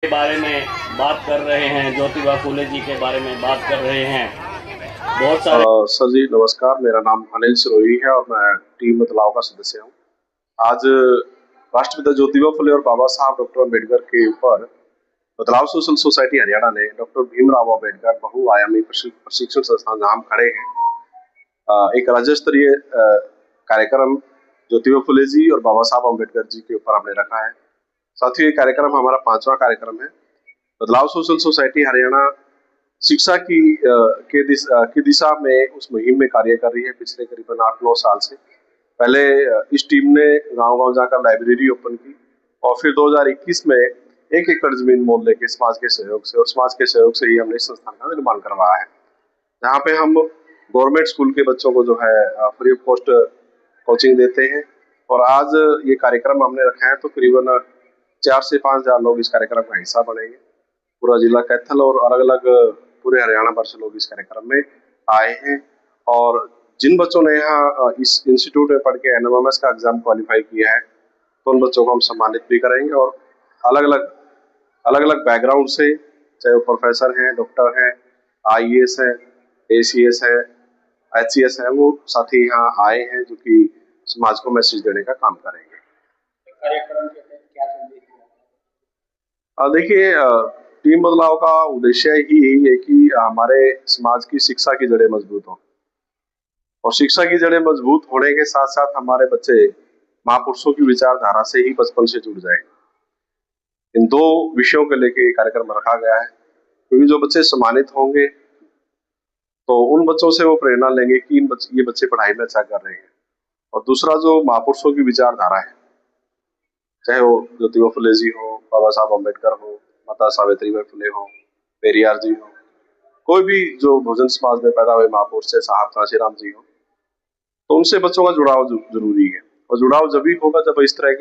के बारे में बात कर रहे हैं, ज्योतिबा फुले जी के बारे में बात कर रहे हैं। बहुत सारे सर जी नमस्कार, मेरा नाम अनिल सिरोही है और मैं टीम बदलाव का सदस्य हूँ। आज राष्ट्रपिता ज्योतिबा फुले और बाबा साहब डॉक्टर अम्बेडकर के ऊपर बदलाव सोशल सोसाइटी हरियाणा ने डॉक्टर भीमराव अम्बेडकर बहुआयामी प्रशिक्षण संस्थान जहाँ हम खड़े हैं, एक राज्य स्तरीय कार्यक्रम ज्योतिबा फुले जी और बाबा साहब अम्बेडकर जी के ऊपर हमने रखा है। साथियों, ये कार्यक्रम हमारा 5वां कार्यक्रम है। बदलाव सोशल सोसाइटी हरियाणा शिक्षा की दिशा में उस मुहिम में कार्य कर रही है पिछले करीबन 8-9 साल से। पहले इस टीम ने गांव-गांव जाकर लाइब्रेरी ओपन की और फिर 2021 में 1 एकड़ जमीन मोल लेके समाज के सहयोग से ही हमने इस संस्थान का निर्माण करवाया है, जहाँ पे हम गवर्नमेंट स्कूल के बच्चों को जो है फ्री ऑफ कॉस्ट कोचिंग देते हैं। और आज ये कार्यक्रम हमने रखा है तो करीबन 4 से 5 हज़ार लोग इस कार्यक्रम का हिस्सा बनेंगे। पूरा जिला कैथल और अलग-अलग पूरे हरियाणा भर से लोग इस कार्यक्रम में आए हैं। और जिन बच्चों ने यहाँ इस इंस्टीट्यूट में पढ़ के एनएमएमएस का एग्जाम क्वालिफाई किया है तो उन बच्चों को हम सम्मानित भी करेंगे। और अलग-अलग बैकग्राउंड से, चाहे वो प्रोफेसर हैं, डॉक्टर हैं, आईएएस है, एसीएस है, एचसीएस है, वो साथी यहाँ आए हैं जो कि समाज को मैसेज देने का काम करेंगे। कार्यक्रम के तहत क्या संदेश देखिए, टीम बदलाव का उद्देश्य ही यही है कि हमारे समाज की शिक्षा की जड़ें मजबूत हों और शिक्षा की जड़ें मजबूत होने के साथ साथ हमारे बच्चे महापुरुषों की विचारधारा से ही बचपन से जुड़ जाए। इन 2 विषयों को लेकर कार्यक्रम रखा गया है, क्योंकि जो बच्चे सम्मानित होंगे तो उन बच्चों से वो प्रेरणा लेंगे कि ये बच्चे पढ़ाई में अच्छा कर रहे हैं। और दूसरा, जो महापुरुषों की विचारधारा है, चाहे वो ज्योतिबा फुले जी हो, बाबा साहब अम्बेडकर हो, माता सावित्रीबाई फुले हो, पेरियार जी हो, कोई भी जो बहुजन समाज में पैदा हुए महापुरुष से साहब कांशीराम जी हो, तो उनसे बच्चों का जुड़ाव जरूरी है। और जुड़ाव जब भी होगा जब इस तरह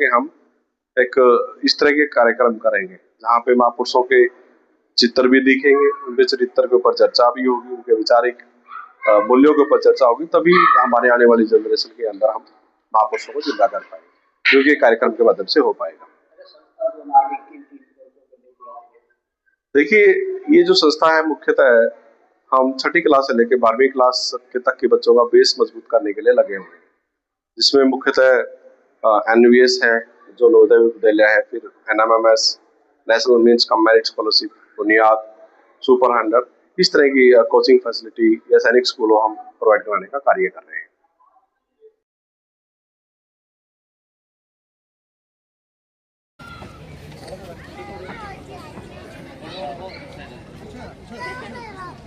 के कार्यक्रम करेंगे जहाँ पे महापुरुषों के चित्र भी दिखेंगे, उनके चरित्र के ऊपर चर्चा भी होगी, उनके वैचारिक मूल्यों के ऊपर चर्चा होगी, तभी हमारे आने वाली जनरेशन के अंदर हम महापुरुषों को जिंदा कर पाएंगे, क्योंकि ये कार्यक्रम के माध्यम से हो पाएगा। देखिए, ये जो संस्था है मुख्यतः हम 6ठी क्लास से लेकर 12वीं क्लास तक के बच्चों का बेस मजबूत करने के लिए लगे हुए हैं, जिसमें मुख्यतः एनवीएस है जो नवोदय विद्यालय है, फिर NMIMS national means cum merit scholarship, बुनियाद, सुपर 100, इस तरह की कोचिंग फैसिलिटी या सैनिक स्कूलों हम प्रोवाइड कराने का कार्य कर रहे हैं।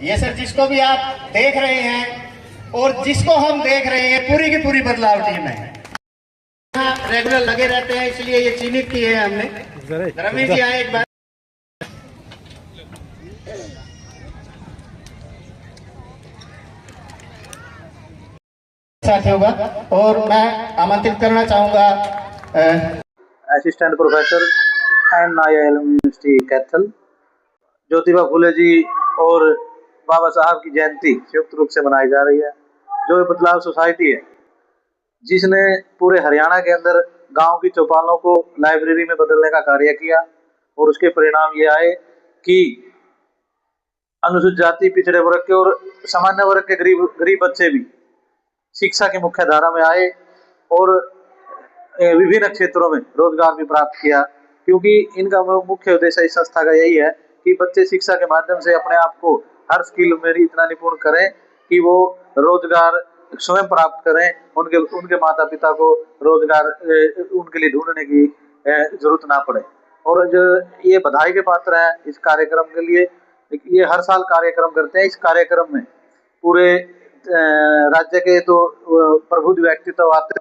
ये सर जिसको भी आप देख रहे हैं और जिसको हम देख रहे हैं, पूरी की पूरी बदलाव टीम है, रेगुलर लगे रहते हैं, इसलिए ये चिन्हित किए हैं हमने। रमेश जी आए एक बार। साथ होगा और मैं आमंत्रित करना चाहूंगा assistant professor NIL university Kaithal, Jyotiba Phule ji और बाबा साहब की जयंती संयुक्त रूप से मनाई जा रही है। जो बदलाव सोसाइटी है जिसने पूरे हरियाणा के अंदर गांव की चौपालों को लाइब्रेरी में बदलने का कार्य किया और उसके परिणाम ये आए कि अनुसूचित जाति, पिछड़े वर्ग के और सामान्य वर्ग के गरीब बच्चे भी शिक्षा की मुख्य धारा में आए और विभिन्न क्षेत्रों में रोजगार भी प्राप्त किया, क्योंकि इनका मुख्य उद्देश्य इस संस्था का यही है कि बच्चे शिक्षा के माध्यम से अपने आप को हर स्किल में इतना निपुण करें कि वो रोजगार स्वयं प्राप्त करें, उनके माता पिता को रोजगार उनके लिए ढूंढने की जरूरत ना पड़े। और जो ये बधाई के पात्र हैं इस कार्यक्रम के लिए, ये हर साल कार्यक्रम करते हैं। इस कार्यक्रम में पूरे राज्य के तो प्रबुद्ध व्यक्तित्व आते